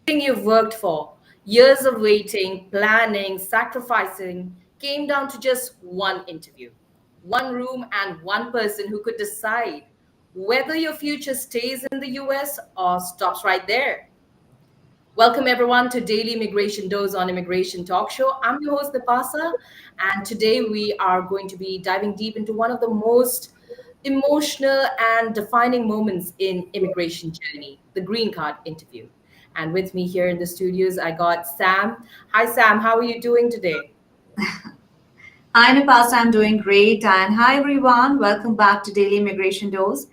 You've worked for, years of waiting, planning, sacrificing, came down to just one interview, one room, and one person who could decide whether your future stays in the US or stops right there. Welcome everyone to Daily Immigration Dose on Immigration Talk Show. I'm your host Nipasa, and today we are going to be diving deep into one of the most emotional and defining moments in immigration journey, the green card interview. And with me here in the studios, I got Sam. Hi Sam, how are you doing today? Hi, Nipasa. I'm doing great. And hi, everyone. Welcome back to Daily Immigration Dose.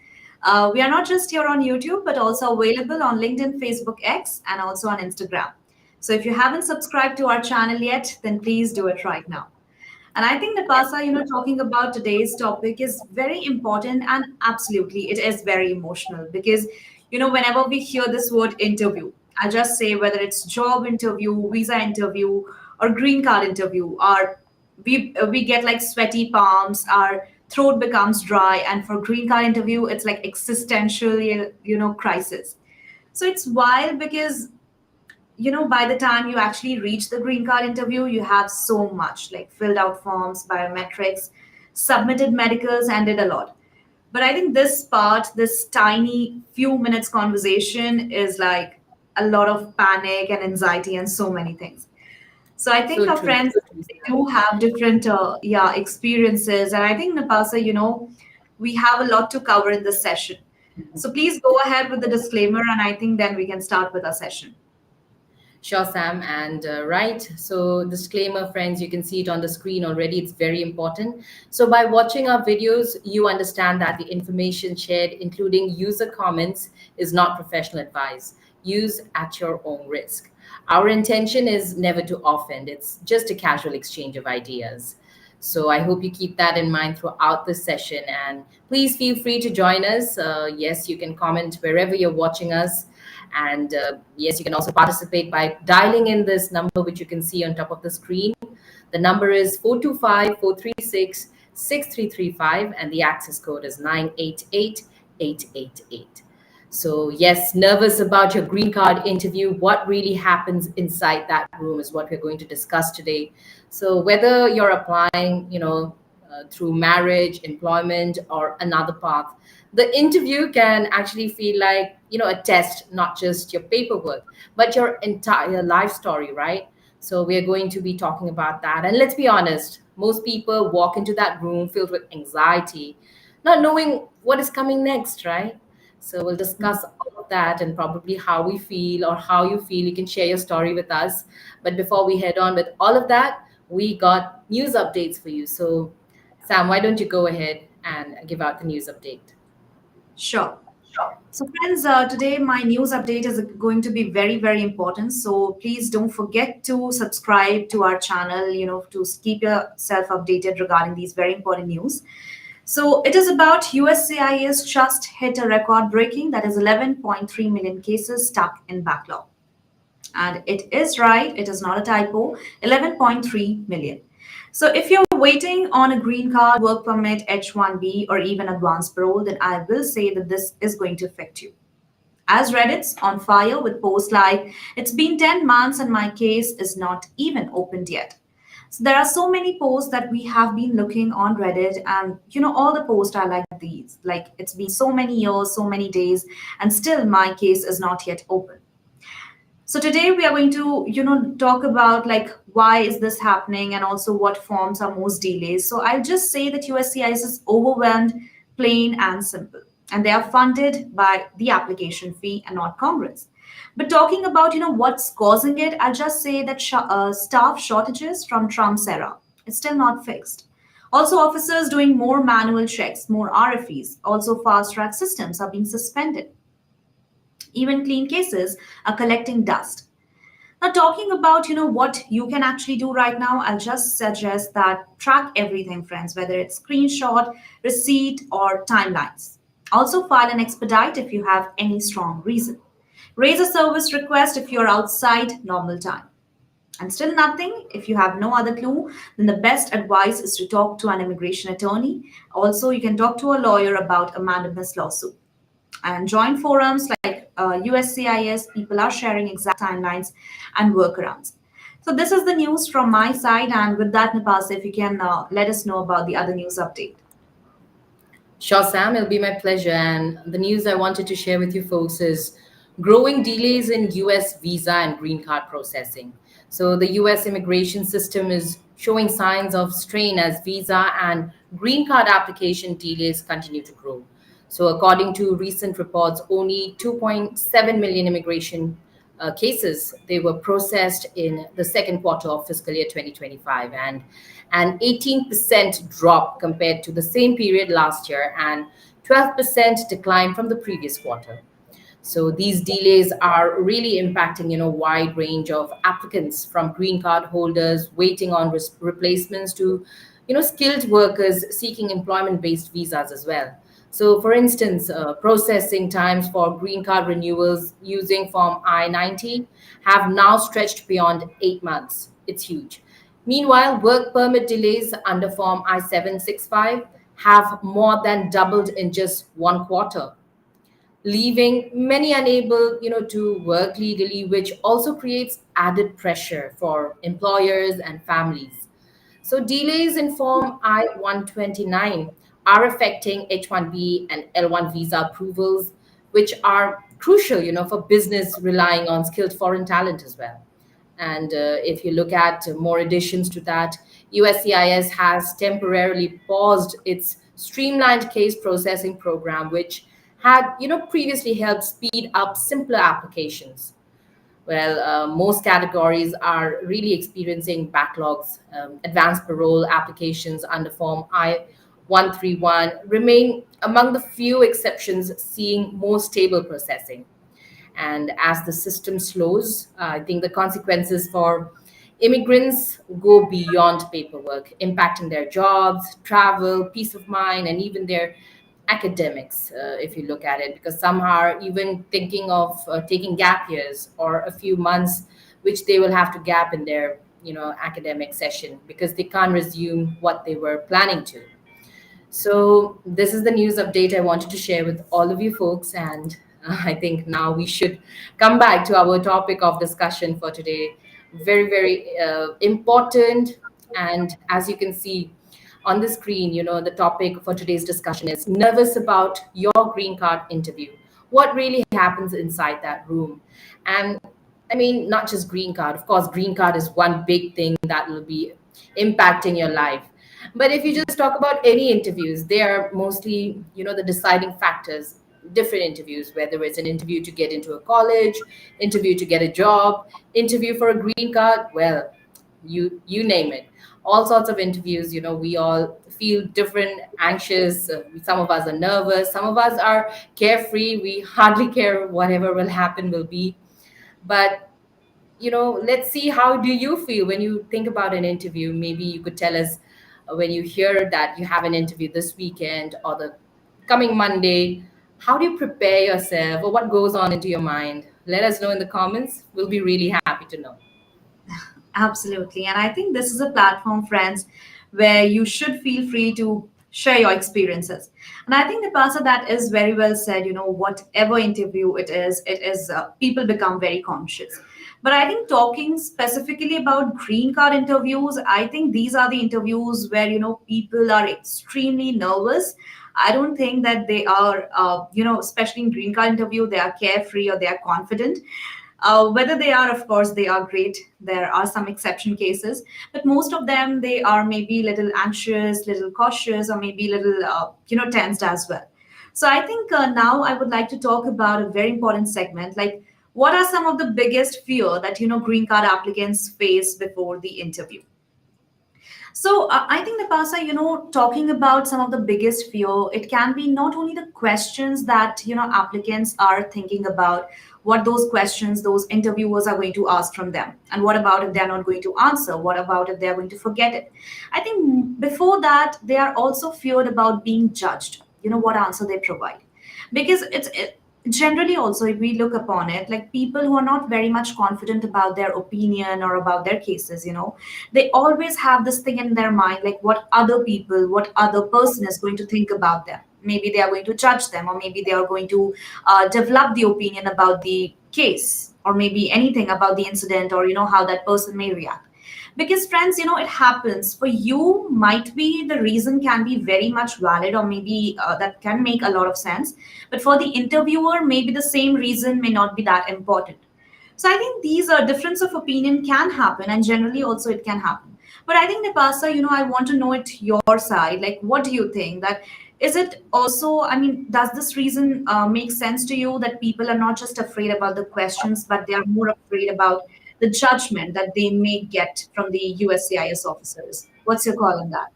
We are not just here on YouTube, but also available on LinkedIn, Facebook, X, and also on Instagram. So if you haven't subscribed to our channel yet, then please do it right now. And I think, Nipasa, talking about today's topic is very important and absolutely it is very emotional because, whenever we hear this word interview, I just say whether it's job interview, visa interview, or green card interview, or we get like sweaty palms, our throat becomes dry, and for green card interview, it's like existential, crisis. So it's wild because by the time you actually reach the green card interview, you have so much like filled out forms, biometrics, submitted medicals, and did a lot. But I think this part, this tiny few minutes conversation, is like a lot of panic and anxiety and so many things. So I think So our true, friends so true, they Sam. do have different experiences, and I think Napasa, we have a lot to cover in this session. So please go ahead with the disclaimer, and I think then we can start with our session. Sure, Sam. And right, so disclaimer, friends, you can see it on the screen already. It's very important. So, by watching our videos, you understand that the information shared, including user comments, is not professional advice. Use at your own risk. Our intention is never to offend, it's just a casual exchange of ideas. So I hope you keep that in mind throughout the session. And please feel free to join us. Yes, you can comment wherever you're watching us. And yes, you can also participate by dialing in this number, which you can see on top of the screen. The number is 425-436-6335, and the access code is 988888. So, yes, nervous about your green card interview. What really happens inside that room is what we're going to discuss today. So, whether you're applying, through marriage, employment, or another path, the interview can actually feel like, a test, not just your paperwork, but your entire life story, right? So, we're going to be talking about that. And let's be honest, most people walk into that room filled with anxiety, not knowing what is coming next, right? So we'll discuss all of that and probably how we feel or how you feel. You can share your story with us. But before we head on with all of that, we got news updates for you. So, Sam, why don't you go ahead and give out the news update? Sure. So, friends, today my news update is going to be very, very important. So, please don't forget to subscribe to our channel, to keep yourself updated regarding these very important news. So, it is about USCIS just hit a record breaking, that is 11.3 million cases stuck in backlog. And it is right, it is not a typo, 11.3 million. So if you're waiting on a green card, work permit, H1B, or even advanced parole, then I will say that this is going to affect you. As Reddit's on fire with posts like, it's been 10 months and my case is not even opened yet. So there are so many posts that we have been looking on Reddit, and all the posts are like these. Like, it's been so many years, so many days, and still my case is not yet open. So today we are going to, talk about like why is this happening and also what forms are most delays. So I'll just say that USCIS is overwhelmed, plain and simple, and they are funded by the application fee and not Congress. But talking about, what's causing it, I'll just say that staff shortages from Trump's era, it's still not fixed. Also, officers doing more manual checks, more RFEs. Also, fast track systems are being suspended. Even clean cases are collecting dust. Now, talking about what you can actually do right now, I'll just suggest that track everything, friends, whether it's screenshot, receipt, or timelines. Also, file an expedite if you have any strong reason. Raise a service request if you're outside normal time. And still nothing, if you have no other clue, then the best advice is to talk to an immigration attorney. Also, you can talk to a lawyer about a mandamus lawsuit and join forums like USCIS, people are sharing exact timelines and workarounds. So this is the news from my side, and with that, Napas, if you can let us know about the other news update. Sure, Sam, it'll be my pleasure. And the news I wanted to share with you folks is growing delays in US visa and green card processing. So, the US immigration system is showing signs of strain as visa and green card application delays continue to grow. So, according to recent reports, only 2.7 million immigration cases they were processed in the second quarter of fiscal year 2025, and an 18% drop compared to the same period last year and 12% decline from the previous quarter. So these delays are really impacting, wide range of applicants from green card holders waiting on replacements to, skilled workers seeking employment-based visas as well. So, for instance, processing times for green card renewals using Form I-90 have now stretched beyond 8 months. It's huge. Meanwhile, work permit delays under Form I-765 have more than doubled in just one quarter, leaving many unable to work legally, which also creates added pressure for employers and families. So delays in Form I-129 are affecting H-1B and L-1 visa approvals, which are crucial for business relying on skilled foreign talent as well. And if you look at more additions to that, USCIS has temporarily paused its streamlined case processing program, which had previously helped speed up simpler applications. Well, most categories are really experiencing backlogs. Advanced parole applications under Form I-131 remain among the few exceptions seeing more stable processing. And as the system slows, I think the consequences for immigrants go beyond paperwork, impacting their jobs, travel, peace of mind, and even their academics, if you look at it, because some are even thinking of taking gap years or a few months, which they will have to gap in their academic session because they can't resume what they were planning to. So, this is the news update I wanted to share with all of you folks. And I think now we should come back to our topic of discussion for today. Very, very important. And as you can see on the screen, the topic for today's discussion is nervous about your green card interview. What really happens inside that room? And I mean, not just green card. Of course, green card is one big thing that will be impacting your life. But if you just talk about any interviews, they are mostly, the deciding factors. Different interviews, whether it's an interview to get into a college, interview to get a job, interview for a green card, well, you name it. All sorts of interviews, we all feel different, anxious. Some of us are nervous, some of us are carefree. We hardly care, whatever will happen will be. But let's see, how do you feel when you think about an interview? Maybe you could tell us when you hear that you have an interview this weekend or the coming Monday. How do you prepare yourself, or what goes on into your mind? Let us know in the comments. We'll be really happy to know. Absolutely. And I think this is a platform, friends, where you should feel free to share your experiences. And I think, Nipasa, that is very well said. Whatever interview it is, people become very conscious. But I think talking specifically about green card interviews, I think these are the interviews where, people are extremely nervous. I don't think that they are, especially in green card interview, they are carefree or they are confident. Whether they are, of course, they are great. There are some exception cases, but most of them, they are maybe little anxious, little cautious, or maybe little, tensed as well. So I think now I would like to talk about a very important segment, like what are some of the biggest fear that green card applicants face before the interview. So I think, Napasa, talking about some of the biggest fear, it can be not only the questions that applicants are thinking about, what those questions those interviewers are going to ask from them, and what about if they're not going to answer? What about if they're going to forget it? I think before that, they are also feared about being judged. What answer they provide, because generally also, if we look upon it, like people who are not very much confident about their opinion or about their cases, they always have this thing in their mind, like what other people, what other person is going to think about them. maybe they are going to judge them, or maybe they are going to develop the opinion about the case, or maybe anything about the incident, or how that person may react. Because friends, it happens. For you, might be the reason can be very much valid, or maybe that can make a lot of sense, but for the interviewer, maybe the same reason may not be that important. So I think these difference of opinion can happen, and generally also it can happen. But I think, Nipasa, I want to know it your side. Like, what do you think? That is it also? I mean, does this reason make sense to you, that people are not just afraid about the questions, but they are more afraid about the judgment that they may get from the USCIS officers? What's your call on that?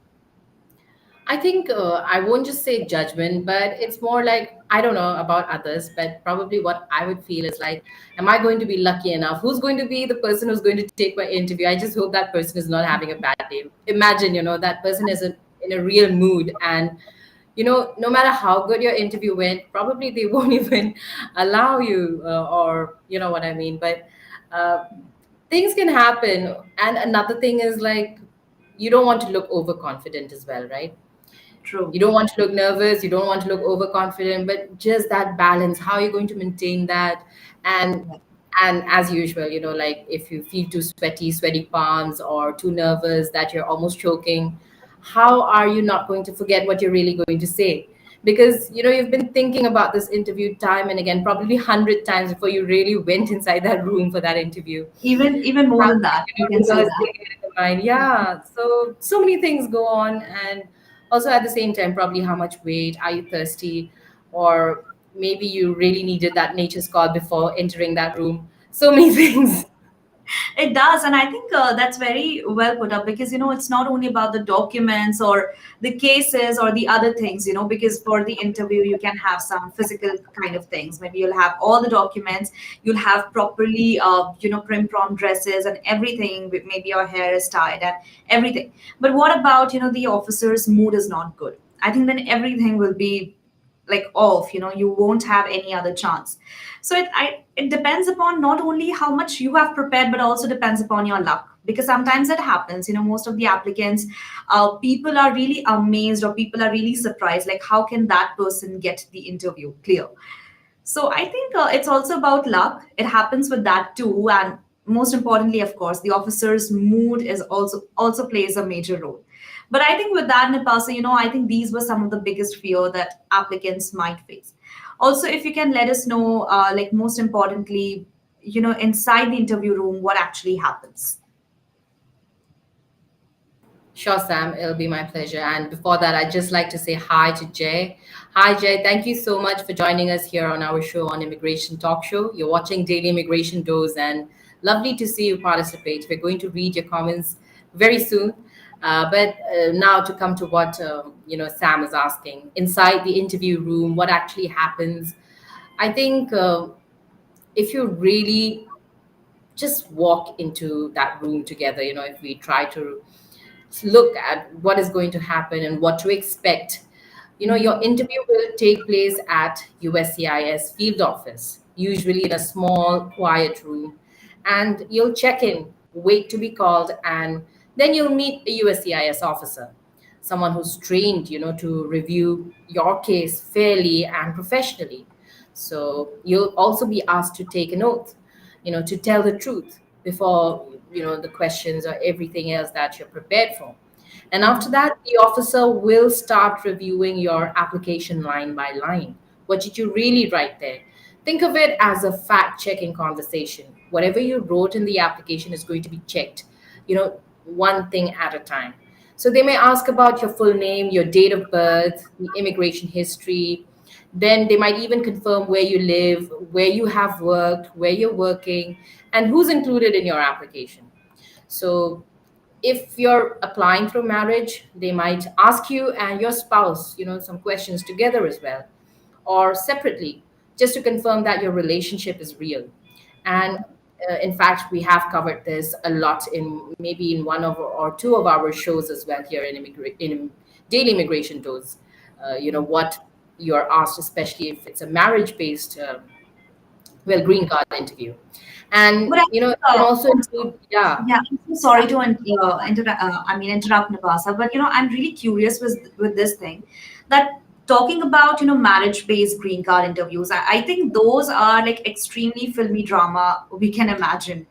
I think I won't just say judgment, but it's more like, I don't know about others, but probably what I would feel is like, am I going to be lucky enough? Who's going to be the person who's going to take my interview? I just hope that person is not having a bad day. Imagine, that person is in a real mood, and no matter how good your interview went, probably they won't even allow you, or you know what I mean. But uh, things can happen. And another thing is like, you don't want to look overconfident as well, right? True. You don't want to look nervous, you don't want to look overconfident, but just that balance, how are you going to maintain that? and Yeah. and as usual, like if you feel too sweaty palms, or too nervous that you're almost choking, how are you not going to forget what you're really going to say? Because you've been thinking about this interview time and again, probably 100 times before you really went inside that room for that interview. Even more than that, you can say Rehearsing that. it in the mind. Yeah. So many things go on, and also at the same time, probably how much weight are you thirsty, or maybe you really needed that nature's call before entering that room. So many things. It does, and I think that's very well put up, because it's not only about the documents or the cases or the other things. Because for the interview you can have some physical kind of things. Maybe you'll have all the documents, you'll have properly, prim prom dresses and everything. Maybe your hair is tied and everything. But what about the officer's mood is not good? I think then everything will be like off. You won't have any other chance. So it depends upon not only how much you have prepared, but also depends upon your luck, because sometimes it happens. Most of the applicants, people are really amazed, or people are really surprised, like how can that person get the interview clear? So I think it's also about luck. It happens with that too, and most importantly, of course, the officer's mood is also plays a major role. But I think with that, Nipasa, I think these were some of the biggest fear that applicants might face. Also, if you can let us know, like most importantly, inside the interview room, what actually happens. Sure, Sam, it'll be my pleasure. And before that, I'd just like to say hi to Jay. Hi, Jay. Thank you so much for joining us here on our show on Immigration Talk Show. You're watching Daily Immigration Dose, and lovely to see you participate. We're going to read your comments very soon. But now to come to what Sam is asking inside the interview room, what actually happens? I think if you really just walk into that room together, if we try to look at what is going to happen and what to expect. Your interview will take place at USCIS field office, usually in a small, quiet room. And you'll check in, wait to be called, and then you'll meet a USCIS officer, someone who's trained, to review your case fairly and professionally. So you'll also be asked to take an oath, to tell the truth before, the questions or everything else that you're prepared for. And after that, the officer will start reviewing your application line by line. What did you really write there? Think of it as a fact checking conversation. Whatever you wrote in the application is going to be checked, one thing at a time. So they may ask about your full name, your date of birth, the immigration history. Then they might even confirm where you live, where you have worked, where you're working, and who's included in your application. So if you're applying through marriage, they might ask you and your spouse, some questions together as well, or separately, just to confirm that your relationship is real. And in fact, we have covered this a lot in maybe in one of or two of our shows as well here in daily immigration tours. What you're asked, especially if it's a marriage-based, well, green card interview, and But I you think, can also include, yeah. yeah, I'm so sorry to interrupt, Nabasa, but I'm really curious with this thing, that talking about marriage based green card interviews, I think those are like extremely filmy drama we can imagine,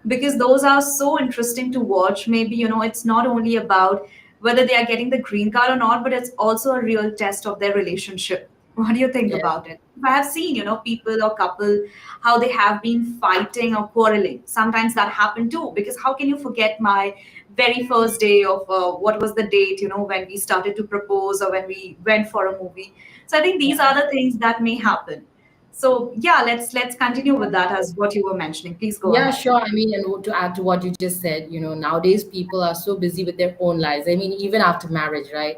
because those are so interesting to watch. Maybe it's not only about whether they are getting the green card or not, but it's also a real test of their relationship. What do you think Yes. about it? I have seen people or couple, how they have been fighting or quarreling. Sometimes that happened too, because how can you forget my very first day of what was the date, when we started to propose or when we went for a movie. So I think these Yeah. are the things that may happen. So yeah, let's continue with that as what you were mentioning. Please go Yeah, ahead. sure. I mean, and to add to what you just said, nowadays people are so busy with their own lives. I mean, even after marriage, right?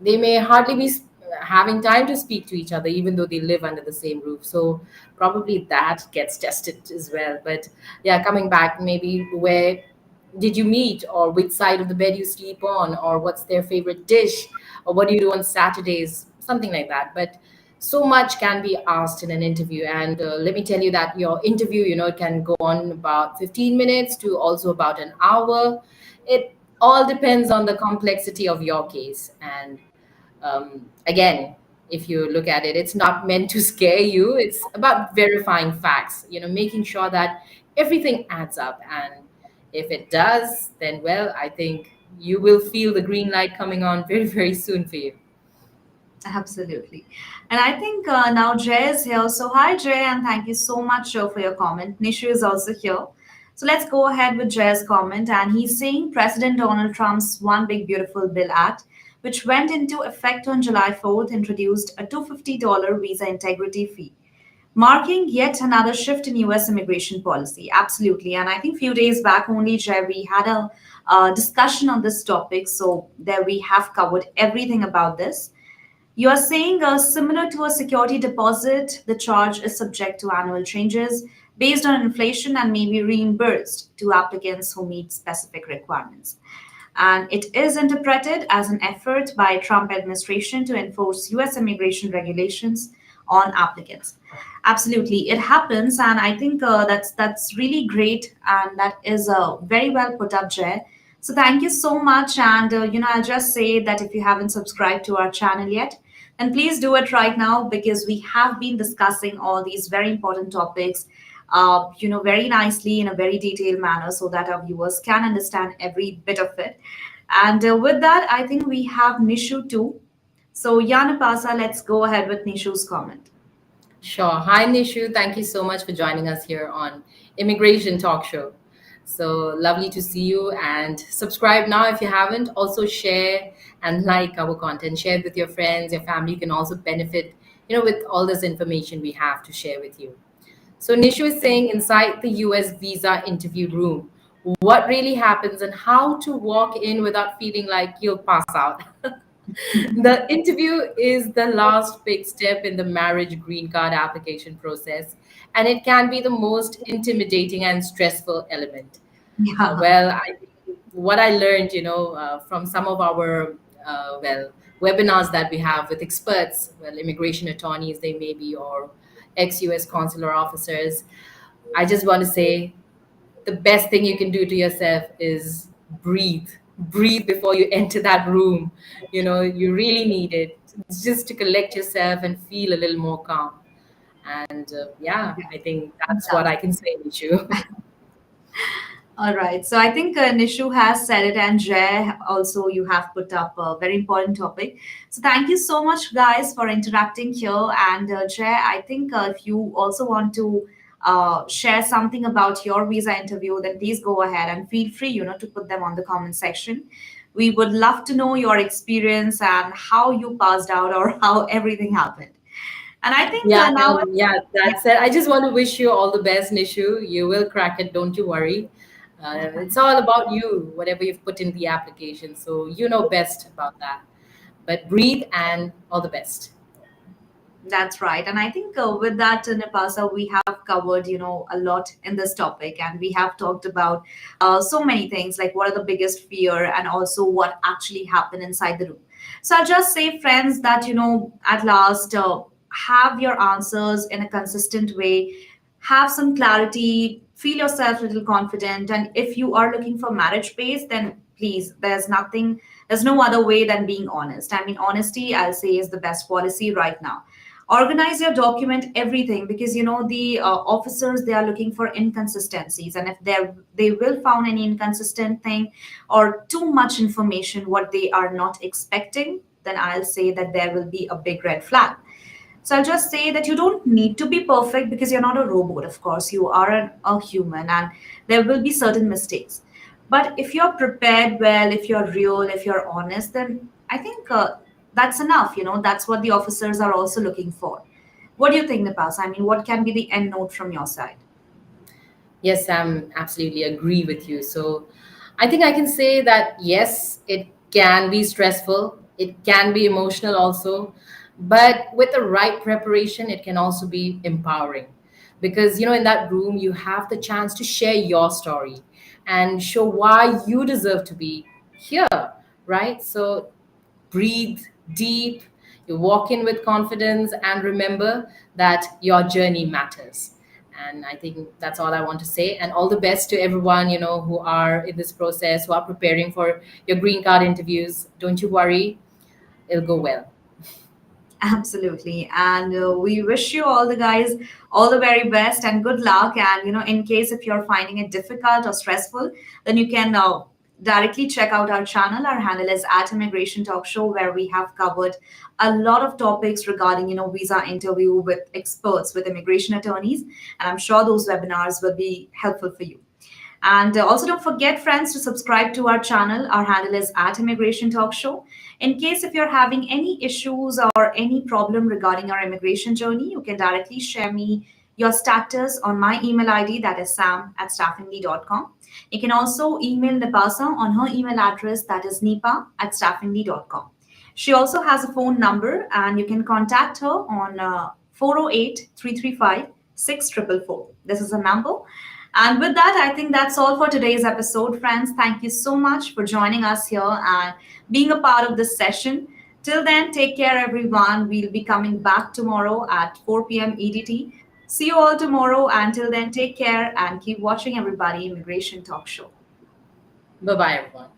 They may hardly be having time to speak to each other, even though they live under the same roof. So probably that gets tested as well. But yeah, coming back, maybe where did you meet, or which side of the bed you sleep on, or what's their favorite dish, or what do you do on Saturdays, something like that. But so much can be asked in an interview, and let me tell you that your interview, it can go on about 15 minutes to also about an hour. It all depends on the complexity of your case. And again, if you look at it, it's not meant to scare you. It's about verifying facts, making sure that everything adds up. And if it does, then well, I think you will feel the green light coming on very, very soon for you. Absolutely. And I think now Jay is here. So, hi, Jay, and thank you so much for your comment. Nishu is also here. So, let's go ahead with Jay's comment. And he's saying President Donald Trump's One Big Beautiful Bill Act, which went into effect on July 4th, introduced a $250 visa integrity fee, marking yet another shift in US immigration policy. Absolutely. And I think few days back only, Jay, we had a discussion on this topic. So, there we have covered everything about this. You are saying similar to a security deposit, the charge is subject to annual changes based on inflation and may be reimbursed to applicants who meet specific requirements. And it is interpreted as an effort by Trump administration to enforce US immigration regulations on applicants. Absolutely, it happens, and I think that's really great, and that is very well put up, Jay. So thank you so much, and I'll just say that if you haven't subscribed to our channel yet, then please do it right now, because we have been discussing all these very important topics, very nicely in a very detailed manner, so that our viewers can understand every bit of it. And with that, I think we have Nishu too. So Yanapasa, let's go ahead with Nishu's comment. Sure. Hi, Nishu. Thank you so much for joining us here on Immigration Talk Show. So lovely to see you, and subscribe now if you haven't. Also share and like our content. Share it with your friends, your family. You can also benefit, with all this information we have to share with you. So Nishu is saying inside the US visa interview room, what really happens and how to walk in without feeling like you'll pass out. The interview is the last big step in the marriage green card application process, and it can be the most intimidating and stressful element. Yeah. Well, what I learned, from some of our webinars that we have with experts, well, immigration attorneys they may be, or ex-US consular officers. I just want to say the best thing you can do to yourself is breathe. Breathe before you enter that room. You really need it just to collect yourself and feel a little more calm. And yeah, I think that's what I can say, Nishu. All right. So I think Nishu has said it, and Jay also, you have put up a very important topic. So thank you so much, guys, for interacting here. And Jay, I think if you also want to share something about your visa interview, then please go ahead and feel free, to put them on the comment section. We would love to know your experience and how you passed out or how everything happened. And I think Yeah, now, yeah, yeah, that's it. I just want to wish you all the best, Nishu. You will crack it, don't you worry. It's all about you, whatever you've put in the application. So you know best about that. But breathe and all the best. that's right. And I think with that, Nipasa, we have covered, a lot in this topic, and we have talked about so many things, like what are the biggest fear and also what actually happened inside the room. So I'll just say, friends, that, at last, have your answers in a consistent way, have some clarity, feel yourself a little confident. And if you are looking for marriage base, then please, there's nothing There's no other way than being honest. I mean, honesty, I'll say, is the best policy right now. Organize your document, everything, because the officers, they are looking for inconsistencies, and if they will found any inconsistent thing or too much information what they are not expecting, then I'll say that there will be a big red flag. So I'll just say that you don't need to be perfect because you're not a robot, of course. You are a human and there will be certain mistakes. But if you're prepared well, if you're real, if you're honest, then I think that's enough. That's what the officers are also looking for. What do you think, Napas? I mean, what can be the end note from your side? Yes, Sam, absolutely agree with you. So I think I can say that yes, it can be stressful, it can be emotional also, but with the right preparation, it can also be empowering. Because, in that room, you have the chance to share your story and show why you deserve to be here, right? So breathe deep, you walk in with confidence, and remember that your journey matters. And I think that's all I want to say. And all the best to everyone, who are in this process, who are preparing for your green card interviews. Don't you worry, it'll go well. Absolutely. And we wish you all the guys all the very best and good luck. And, in case if you're finding it difficult or stressful, then you can directly check out our channel. Our handle is at Immigration Talk Show, where we have covered a lot of topics regarding, visa interview with experts, with immigration attorneys. And I'm sure those webinars will be helpful for you. And also, don't forget, friends, to subscribe to our channel. Our handle is at Immigration Talk Show. In case if you're having any issues or any problem regarding our immigration journey, you can directly share me your status on my email ID, that is sam@staffingly.com. You can also email Nipasa on her email address, that is nipa@staffingly.com. She also has a phone number, and you can contact her on 408 335 6444. This is a number. And with that, I think that's all for today's episode, friends. Thank you so much for joining us here and being a part of this session. Till then, take care, everyone. We'll be coming back tomorrow at 4 p.m. EDT. See you all tomorrow. Until then, take care and keep watching, everybody, Immigration Talk Show. Bye bye, everyone.